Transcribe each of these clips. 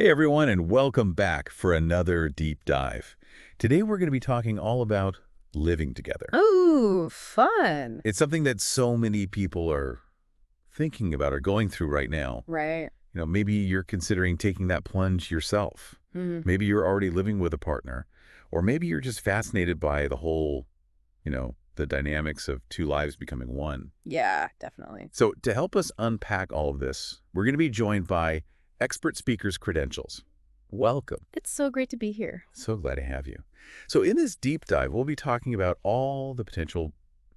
Hey everyone, and welcome back for another deep dive. Today we're going to be talking all about living together. Ooh, fun. It's something that so many people are thinking about or going through right now. Right. Maybe you're considering taking that plunge yourself. Hmm. Maybe you're already living with a partner. Or maybe you're just fascinated by the whole, the dynamics of two lives becoming one. Yeah, definitely. So to help us unpack all of this, we're going to be joined by expert speakers' credentials. Welcome. It's so great to be here. So glad to have you. So in this deep dive, we'll be talking about all the potential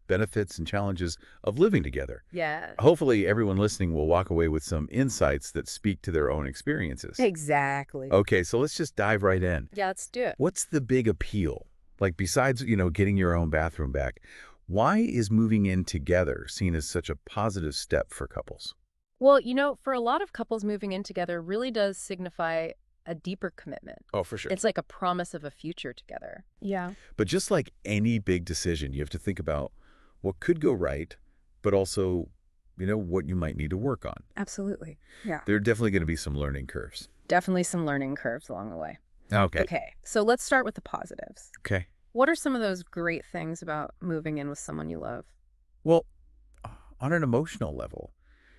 benefits and challenges of living together. Yeah. Hopefully, everyone listening will walk away with some insights that speak to their own experiences. Exactly. Okay, so let's just dive right in. Yeah, let's do it. What's the big appeal? Like, besides, getting your own bathroom back, why is moving in together seen as such a positive step for couples? Well, for a lot of couples, moving in together really does signify a deeper commitment. Oh, for sure. It's like a promise of a future together. Yeah. But just like any big decision, you have to think about what could go right, but also, what you might need to work on. Absolutely. Yeah. There are definitely going to be some learning curves. Definitely some learning curves along the way. Okay. Okay, so let's start with the positives. Okay. What are some of those great things about moving in with someone you love? Well, on an emotional level,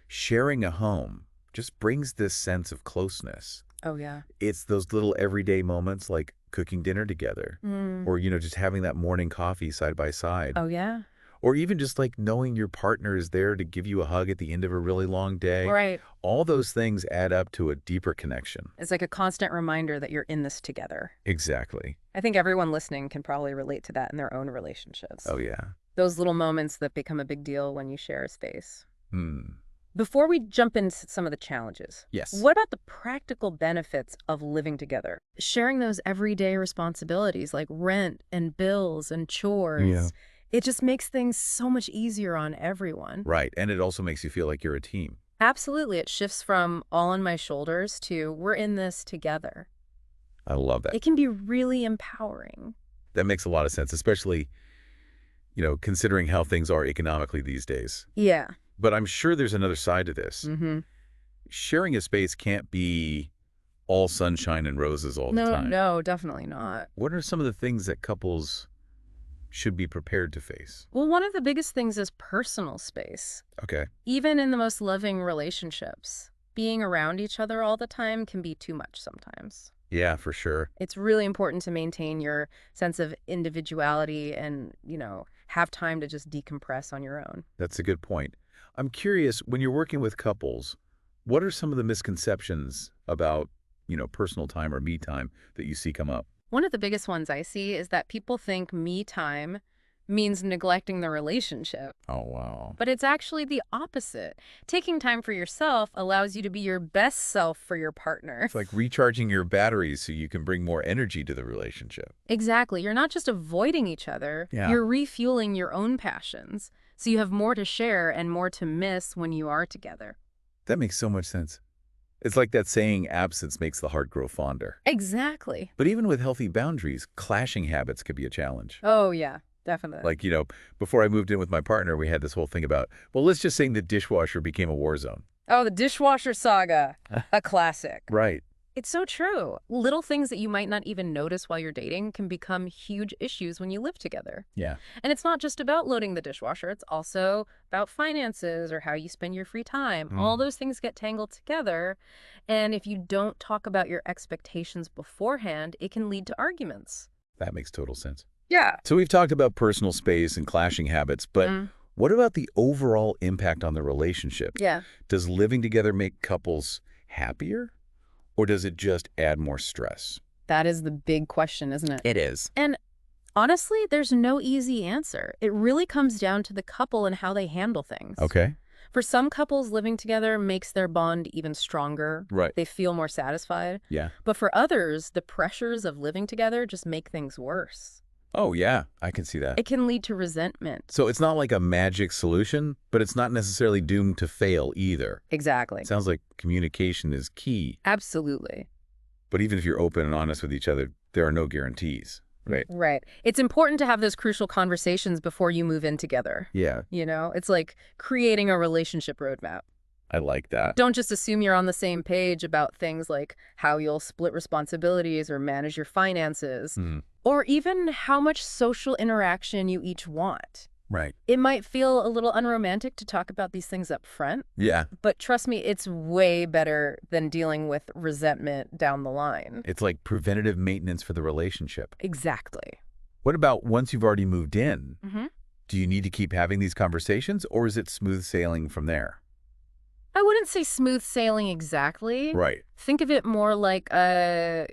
sharing a home just brings this sense of closeness. Oh, yeah. It's those little everyday moments like cooking dinner together Mm. or, just having that morning coffee side by side. Oh, yeah? Or even just like knowing your partner is there to give you a hug at the end of a really long day. Right. All those things add up to a deeper connection. It's like a constant reminder that you're in this together. Exactly. I think everyone listening can probably relate to that in their own relationships. Oh, yeah. Those little moments that become a big deal when you share a space. Hmm. Before we jump into some of the challenges, Yes. what about the practical benefits of living together? Sharing those everyday responsibilities like rent and bills and chores. Yeah. It just makes things so much easier on everyone. Right. And it also makes you feel like you're a team. Absolutely. It shifts from all on my shoulders to we're in this together. I love that. It can be really empowering. That makes a lot of sense, especially, considering how things are economically these days. Yeah. But I'm sure there's another side to this. Mm-hmm. Sharing a space can't be all sunshine and roses all the time. No, definitely not. What are some of the things that couples should be prepared to face? Well, one of the biggest things is personal space. Okay. Even in the most loving relationships, being around each other all the time can be too much sometimes. Yeah, for sure. It's really important to maintain your sense of individuality and, have time to just decompress on your own. That's a good point. I'm curious, when you're working with couples, what are some of the misconceptions about, personal time or me time that you see come up? One of the biggest ones I see is that people think me time means neglecting the relationship. Oh, wow. But it's actually the opposite. Taking time for yourself allows you to be your best self for your partner. It's like recharging your batteries so you can bring more energy to the relationship. Exactly. You're not just avoiding each other. Yeah. You're refueling your own passions. So you have more to share and more to miss when you are together. That makes so much sense. It's like that saying, absence makes the heart grow fonder. Exactly. But even with healthy boundaries, clashing habits could be a challenge. Oh, yeah, definitely. Like, before I moved in with my partner, we had this whole thing about, well, let's just say the dishwasher became a war zone. Oh, the dishwasher saga, a classic. Right. It's so true. Little things that you might not even notice while you're dating can become huge issues when you live together. Yeah. And it's not just about loading the dishwasher. It's also about finances or how you spend your free time. All those things get tangled together. And if you don't talk about your expectations beforehand, it can lead to arguments. That makes total sense. Yeah. So we've talked about personal space and clashing habits, but what about the overall impact on the relationship? Yeah. Does living together make couples happier? Or does it just add more stress? That is the big question, isn't it? It is. And honestly, there's no easy answer. It really comes down to the couple and how they handle things. Okay. For some couples, living together makes their bond even stronger. Right. They feel more satisfied. Yeah. But for others, the pressures of living together just make things worse. Oh, yeah. I can see that. It can lead to resentment. So it's not like a magic solution, but it's not necessarily doomed to fail either. Exactly. It sounds like communication is key. Absolutely. But even if you're open and honest with each other, there are no guarantees, right? Right. It's important to have those crucial conversations before you move in together. Yeah. It's like creating a relationship roadmap. I like that. Don't just assume you're on the same page about things like how you'll split responsibilities or manage your finances, Hmm. or even how much social interaction you each want. Right. It might feel a little unromantic to talk about these things up front, Yeah. but trust me, it's way better than dealing with resentment down the line. It's like preventative maintenance for the relationship. Exactly. What about once you've already moved in? hmm Do you need to keep having these conversations, or is it smooth sailing from there? I wouldn't say smooth sailing exactly. Right. Think of it more like a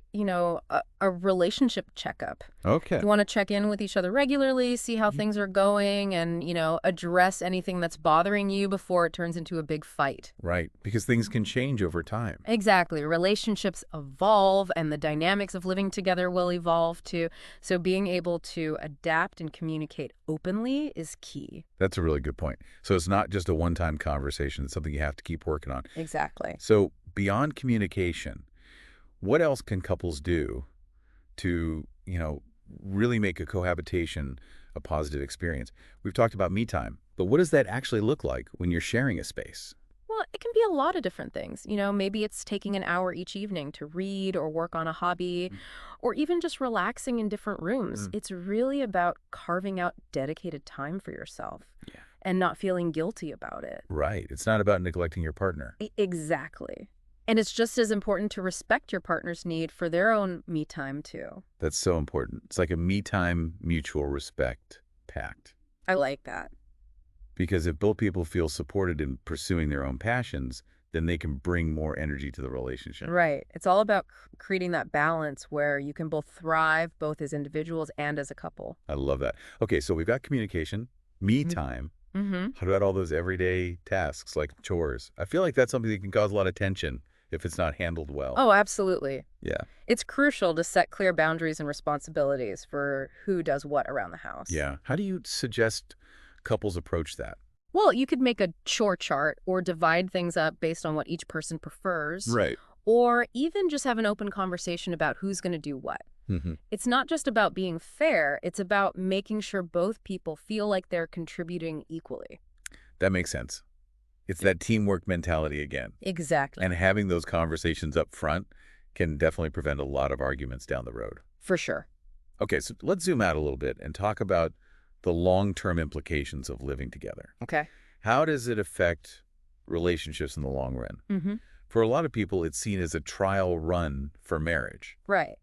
relationship checkup. Okay. You want to check in with each other regularly, see how Mhm. things are going, and, address anything that's bothering you before it turns into a big fight. Right. Because things can change over time. Exactly. Relationships evolve, and the dynamics of living together will evolve too. So being able to adapt and communicate openly is key. That's a really good point. So it's not just a one-time conversation. It's something you have to keep working on. Exactly. So beyond communication, what else can couples do to, really make a cohabitation a positive experience? We've talked about me time, but what does that actually look like when you're sharing a space? Well, it can be a lot of different things. Maybe it's taking an hour each evening to read or work on a hobby, Mm. or even just relaxing in different rooms. Mm. It's really about carving out dedicated time for yourself Yeah. and not feeling guilty about it. Right. It's not about neglecting your partner. Exactly. And it's just as important to respect your partner's need for their own me time, too. That's so important. It's like a me time mutual respect pact. I like that. Because if both people feel supported in pursuing their own passions, then they can bring more energy to the relationship. Right. It's all about creating that balance where you can both thrive, both as individuals and as a couple. I love that. Okay, so we've got communication, me time. Mm-hmm. How about all those everyday tasks like chores? I feel like that's something that can cause a lot of tension if it's not handled well. Oh, absolutely. Yeah. It's crucial to set clear boundaries and responsibilities for who does what around the house. Yeah. How do you suggest couples approach that? Well, you could make a chore chart or divide things up based on what each person prefers, Right. or even just have an open conversation about who's going to do what. Hmm. It's not just about being fair, it's about making sure both people feel like they're contributing equally. That makes sense. It's that teamwork mentality again. Exactly. And having those conversations up front can definitely prevent a lot of arguments down the road. For sure. Okay, so let's zoom out a little bit and talk about the long-term implications of living together. Okay. How does it affect relationships in the long run? Mm-hmm. For a lot of people, it's seen as a trial run for marriage. Right.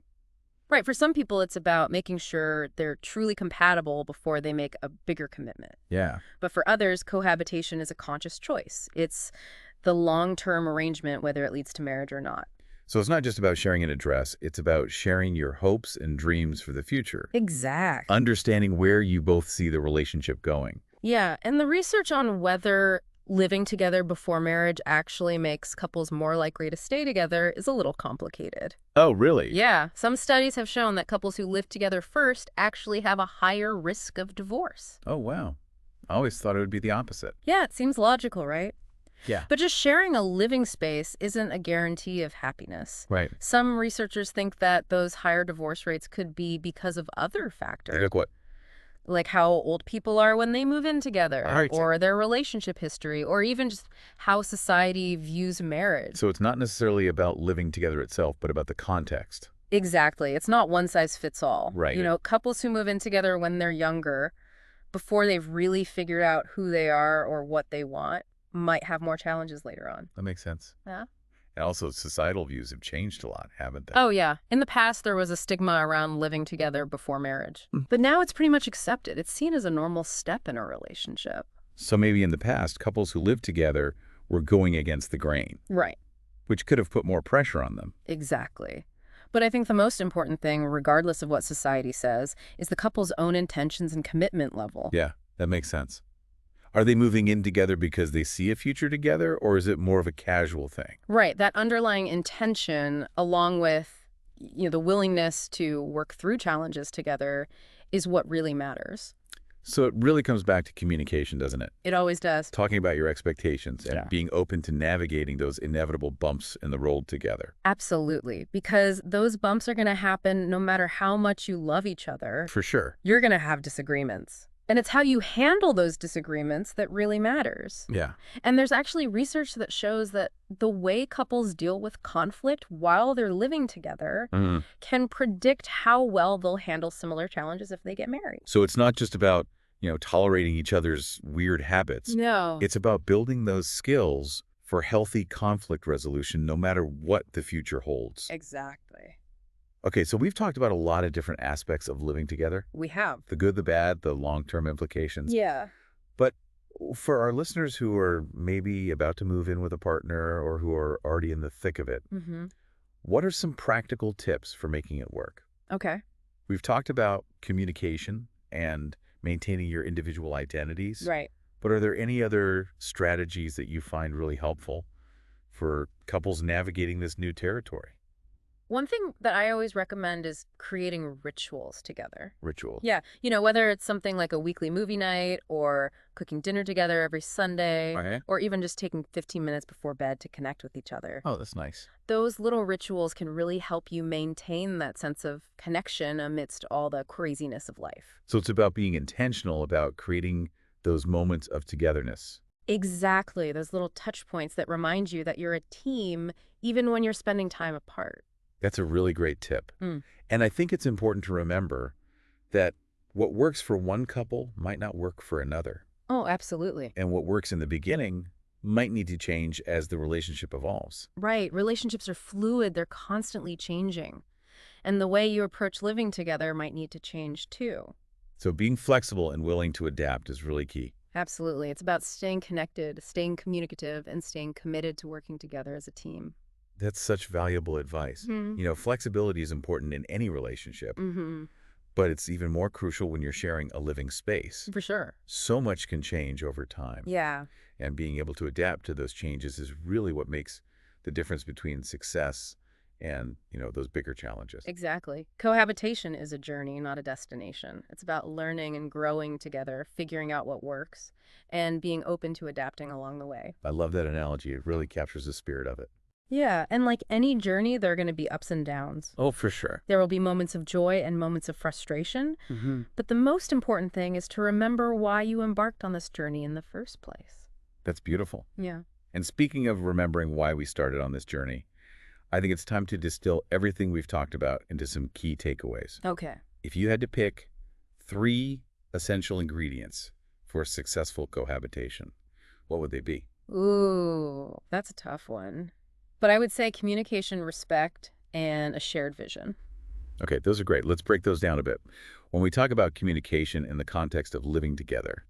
Right. For some people, it's about making sure they're truly compatible before they make a bigger commitment. Yeah. But for others, cohabitation is a conscious choice. It's the long-term arrangement, whether it leads to marriage or not. So it's not just about sharing an address. It's about sharing your hopes and dreams for the future. Exactly. Understanding where you both see the relationship going. Yeah. And the research on whether living together before marriage actually makes couples more likely to stay together is a little complicated. Oh, really? Yeah. Some studies have shown that couples who live together first actually have a higher risk of divorce. Oh, wow. I always thought it would be the opposite. Yeah, it seems logical, right? Yeah. But just sharing a living space isn't a guarantee of happiness. Right. Some researchers think that those higher divorce rates could be because of other factors, Like what? like how old people are when they move in together, All right. or their relationship history, or even just how society views marriage. So it's not necessarily about living together itself, but about the context. Exactly. It's not one size fits all. Right. Couples who move in together when they're younger, before they've really figured out who they are or what they want, might have more challenges later on. That makes sense. Yeah. And also, societal views have changed a lot, haven't they? Oh, yeah. In the past, there was a stigma around living together before marriage. But now it's pretty much accepted. It's seen as a normal step in a relationship. So maybe in the past, couples who lived together were going against the grain, Right. which could have put more pressure on them. Exactly. But I think the most important thing, regardless of what society says, is the couple's own intentions and commitment level. Yeah, that makes sense. Are they moving in together because they see a future together, or is it more of a casual thing? Right. That underlying intention, along with the willingness to work through challenges together, is what really matters. So it really comes back to communication, doesn't it? It always does. Talking about your expectations and Yeah. being open to navigating those inevitable bumps in the road together. Absolutely. Because those bumps are going to happen no matter how much you love each other. For sure. You're going to have disagreements. And it's how you handle those disagreements that really matters. Yeah. And there's actually research that shows that the way couples deal with conflict while they're living together Mm. can predict how well they'll handle similar challenges if they get married. So it's not just about, tolerating each other's weird habits. No. It's about building those skills for healthy conflict resolution no matter what the future holds. Exactly. Okay, so we've talked about a lot of different aspects of living together. We have. The good, the bad, the long-term implications. Yeah. But for our listeners who are maybe about to move in with a partner or who are already in the thick of it, what are some practical tips for making it work? Okay. We've talked about communication and maintaining your individual identities. Right. But are there any other strategies that you find really helpful for couples navigating this new territory? One thing that I always recommend is creating rituals together. Rituals. Yeah. Whether it's something like a weekly movie night or cooking dinner together every Sunday, Okay. or even just taking 15 minutes before bed to connect with each other. Oh, that's nice. Those little rituals can really help you maintain that sense of connection amidst all the craziness of life. So it's about being intentional about creating those moments of togetherness. Exactly. Those little touch points that remind you that you're a team even when you're spending time apart. That's a really great tip. Mm. And I think it's important to remember that what works for one couple might not work for another. Oh, absolutely. And what works in the beginning might need to change as the relationship evolves. Right. Relationships are fluid. They're constantly changing. And the way you approach living together might need to change too. So being flexible and willing to adapt is really key. Absolutely. It's about staying connected, staying communicative, and staying committed to working together as a team. That's such valuable advice. Flexibility is important in any relationship, but it's even more crucial when you're sharing a living space. For sure. So much can change over time. Yeah. And being able to adapt to those changes is really what makes the difference between success and, those bigger challenges. Exactly. Cohabitation is a journey, not a destination. It's about learning and growing together, figuring out what works, and being open to adapting along the way. I love that analogy. It really captures the spirit of it. Yeah, and like any journey, there are going to be ups and downs. Oh, for sure. There will be moments of joy and moments of frustration. But the most important thing is to remember why you embarked on this journey in the first place. That's beautiful. Yeah. And speaking of remembering why we started on this journey, I think it's time to distill everything we've talked about into some key takeaways. Okay. If you had to pick 3 essential ingredients for successful cohabitation, what would they be? Ooh, that's a tough one. But I would say communication, respect, and a shared vision. Okay, those are great. Let's break those down a bit. When we talk about communication in the context of living together,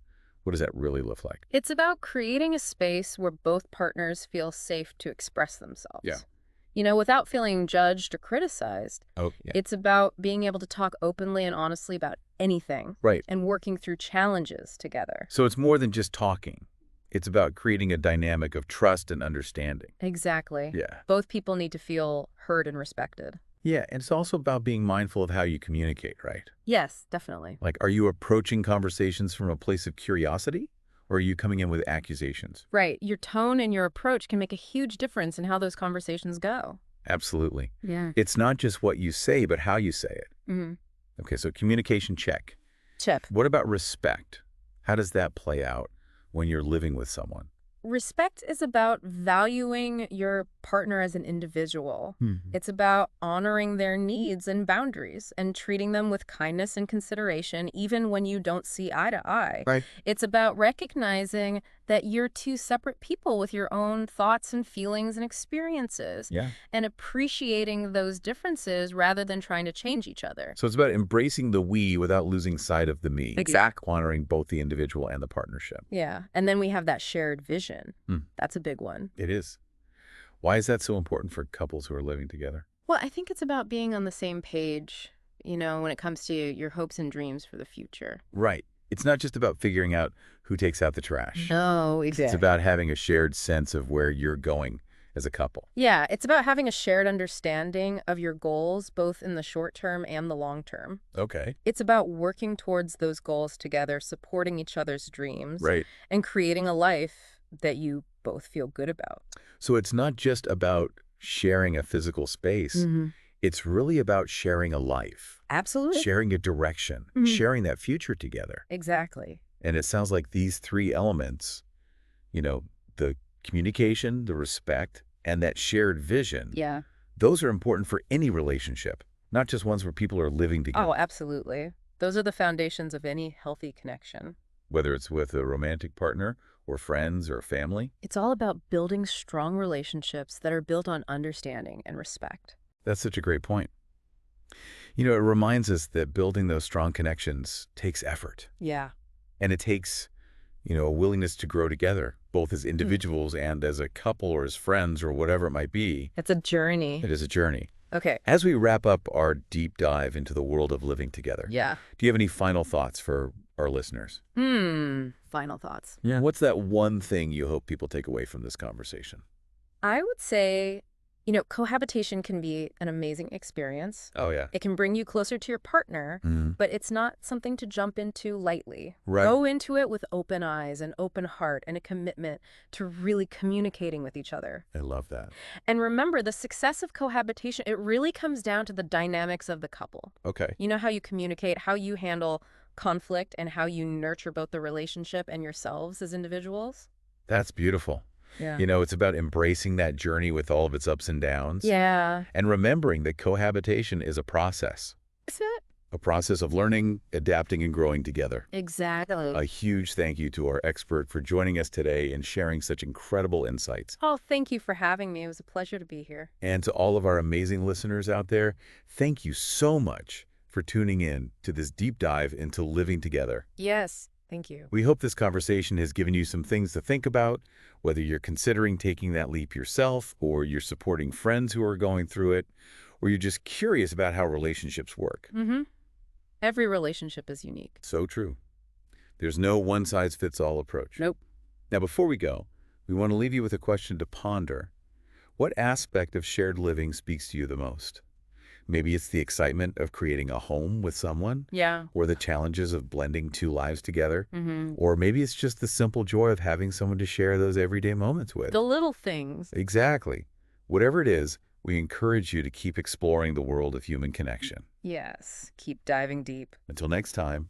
what does that really look like? It's about creating a space where both partners feel safe to express themselves. Yeah. Without feeling judged or criticized. Oh, yeah. It's about being able to talk openly and honestly about anything. Right. And working through challenges together. So it's more than just talking. It's about creating a dynamic of trust and understanding. Exactly. Yeah. Both people need to feel heard and respected. Yeah, and it's also about being mindful of how you communicate, right? Yes, definitely. Like, are you approaching conversations from a place of curiosity, or are you coming in with accusations? Right. Your tone and your approach can make a huge difference in how those conversations go. Absolutely. Yeah. It's not just what you say, but how you say it. Mm-hmm. Okay, so communication, check. Chip. What about respect? How does that play out when you're living with someone? Respect is about valuing your partner as an individual. It's about honoring their needs and boundaries and treating them with kindness and consideration, even when you don't see eye to eye. Right. It's about recognizing that you're two separate people with your own thoughts and feelings and experiences. Yeah. And appreciating those differences rather than trying to change each other. So it's about embracing the we without losing sight of the me. Exactly. Honoring both the individual and the partnership. Yeah. And then we have that shared vision. Hmm. That's a big one. It is. Why is that so important for couples who are living together? Well, I think it's about being on the same page, when it comes to your hopes and dreams for the future. Right. It's not just about figuring out who takes out the trash. No, exactly. It's about having a shared sense of where you're going as a couple. Yeah, it's about having a shared understanding of your goals, both in the short term and the long term. Okay. It's about working towards those goals together, supporting each other's dreams, Right. and creating a life that you both feel good about. So it's not just about sharing a physical space. It's really about sharing a life, Absolutely. sharing a direction, Mhm. sharing that future together. Exactly. And it sounds like these three elements, you know, the communication, the respect, and that shared vision, Yeah. those are important for any relationship, not just ones where people are living Oh, together, absolutely. Those are the foundations of any healthy connection. whether it's with a romantic partner or friends or family. It's all about building strong relationships that are built on understanding and respect. That's such a great point. It reminds us that building those strong connections takes effort, Yeah. and it takes, a willingness to grow together, both as Mm. individuals and as a couple or as friends or whatever it might be. It's a journey. It is a journey. Okay. As we wrap up our deep dive into the world of living together, Yeah. do you have any final thoughts for our listeners? Final thoughts. Yeah. What's that one thing you hope people take away from this conversation? I would say, cohabitation can be an amazing experience. Oh, yeah. It can bring you closer to your partner, Mm. but it's not something to jump into lightly. Right. Go into it with open eyes, an open heart, and a commitment to really communicating with each other. I love that. And remember, the success of cohabitation, it really comes down to the dynamics of the couple. Okay. You know how you communicate, how you handle conflict, and how you nurture both the relationship and yourselves as individuals? That's beautiful. Yeah. It's about embracing that journey with all of its ups and downs Yeah. and remembering that cohabitation is Is it? a process of learning, adapting, and growing together. Exactly. A huge thank you to our expert for joining us today and sharing such incredible insights. Oh, thank you for having me. It was a pleasure to be here. And to all of our amazing listeners out there, thank you so much for tuning in to this deep dive into living together. Yes, thank you. We hope this conversation has given you some things to think about, whether you're considering taking that leap yourself, or you're supporting friends who are going through it, or you're just curious about how relationships work. Mm-hmm. Every relationship is unique. So true. There's no one-size-fits-all approach. Nope. Now, before we go, we want to leave you with a question to ponder. What aspect of shared living speaks to you the most? Maybe it's the excitement of creating a home with someone, Yeah. or the challenges of blending two lives together, Mm-hmm. or maybe it's just the simple joy of having someone to share those everyday moments with. The little things. Exactly. Whatever it is, we encourage you to keep exploring the world of human connection. Yes. Keep diving deep. Until next time,